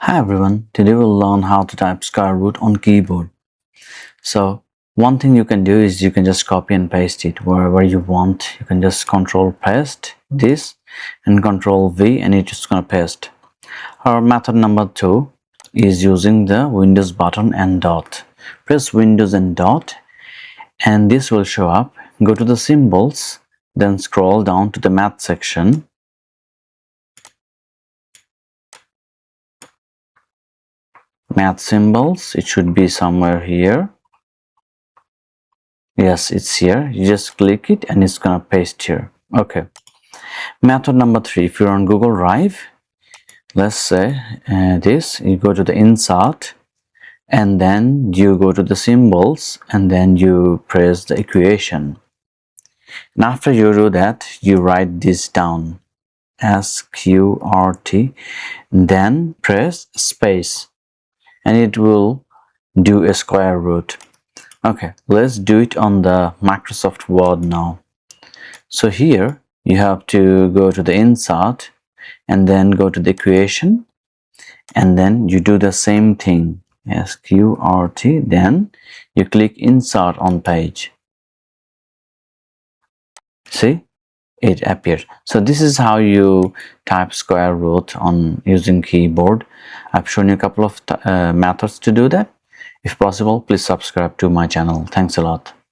Hi everyone, today we'll learn how to type square root on keyboard. So one thing you can do is you can just copy and paste it wherever you want. You can just control paste this and control V and it's just gonna paste. Our method number 2 is using the Windows button and dot. Press Windows and dot and this will show up. Go to the symbols, then scroll down to the math section. Math symbols, it should be somewhere here. Yes, it's here. You just click it and it's gonna paste here. Okay. Method number 3, if you're on Google Drive, let's say this, you go to the insert and then you go to the symbols and then you press the equation. And after you do that, you write this down, SQRT, then press space and it will do a square root. Okay, let's do it on the Microsoft Word now. So here you have to go to the insert and then go to the equation and then you do the same thing, SQRT, then you click insert on page. See, it appeared. So this is how you type square root on using keyboard. I've shown you a couple of methods to do that. If possible, please subscribe to my channel. Thanks a lot.